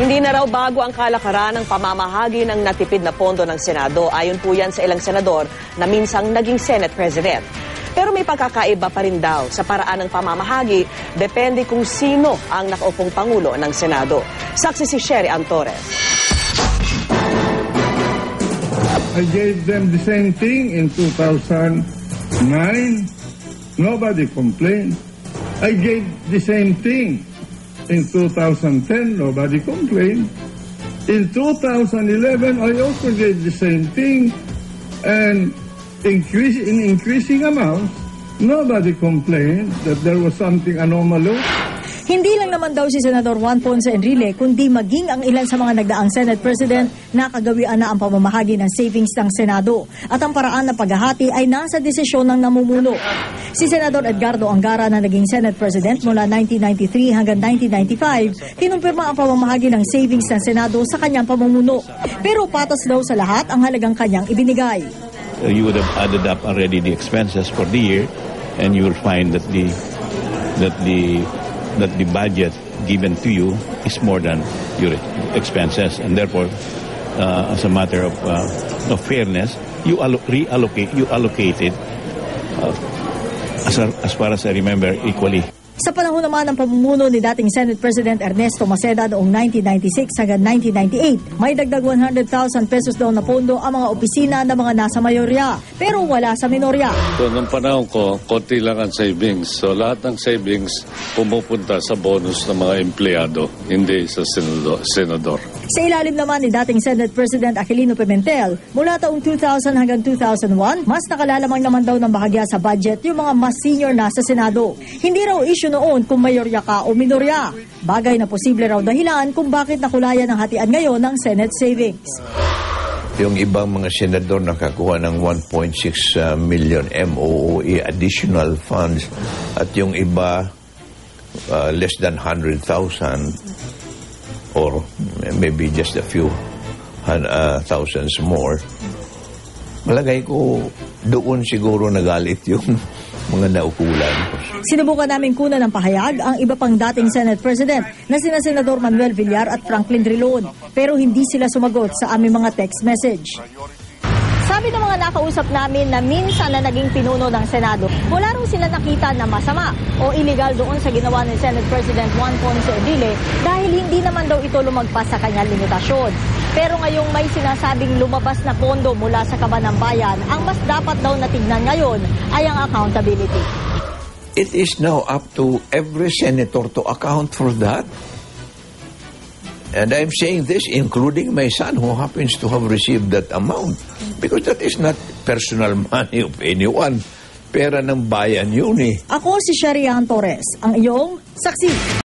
Hindi na raw bago ang kalakaran ng pamamahagi ng natipid na pondo ng Senado. Ayon po yan sa ilang senador na minsang naging Senate President. Pero may pagkakaiba pa rin daw sa paraan ng pamamahagi, depende kung sino ang nakaupong Pangulo ng Senado. Saksi si Sherry Ann Torres. I gave them the same thing in 2009. Nobody complained. I gave the same thing in 2010. Nobody complained. In 2011, I also gave the same thing. And in increasing amounts, nobody complained that there was something anomalous. Hindi lang naman daw si Senador Juan Ponce Enrile, kundi maging ang ilan sa mga nagdaang Senate President na kagawian na ang pamamahagi ng savings ng Senado. At ang paraan ng paghahati ay nasa desisyon ng namumuno. Si Senador Edgardo Angara na naging Senate President mula 1993 hanggang 1995, kinumpirma ang pamamahagi ng savings ng Senado sa kanyang pamumuno. Pero patas daw sa lahat ang halagang kanyang ibinigay. You would have added up already the expenses for the year and you will find that the budget given to you is more than your expenses, and therefore, as a matter of fairness, you allocate it as far as I remember equally. Sa panahon naman ng pamumuno ni dating Senate President Ernesto Maceda noong 1996 hanggang 1998, may dagdag 100,000 pesos daw na pondo ang mga opisina ng mga nasa mayorya, pero wala sa minorya. So, nung panahon ko, konti lang ang savings. So, lahat ng savings pumupunta sa bonus ng mga empleyado, hindi sa senador. Sa ilalim naman ni dating Senate President Aquilino Pimentel, mula taong 2000 hanggang 2001, mas nakalalamang naman daw ng bahagya sa budget yung mga mas senior na sa Senado. Hindi raw issue noon kung mayorya ka o minorya. Bagay na posible raw dahilan kung bakit nakulayan ang hatian ngayon ng Senate savings. Yung ibang mga senador nakakuha ng 1.6 million MOE additional funds at yung iba less than 100,000 or maybe just a few thousands more. Malagay ko doon siguro nagalit yung mga naukulan. Sinubukan namin kunan ng pahayag ang iba pang dating Senate President na sina Senador Manuel Villar at Franklin Drilon, pero hindi sila sumagot sa aming mga text message. Sabi ng mga nakausap namin na minsan na naging pinuno ng Senado, wala raw sila nakita na masama o illegal doon sa ginawa ni Senate President Juan Ponce Enrile dahil hindi naman daw ito lumagpas sa kanyang limitasyon. Pero ngayong may sinasabing lumabas na pondo mula sa kaban ng bayan, ang mas dapat daw natignan ngayon ay ang accountability. It is now up to every senator to account for that. And I'm saying this including my son who happens to have received that amount. Because that is not personal money of anyone. Pera ng bayan yun eh. Ako si Sherry Ann Torres, ang iyong saksi.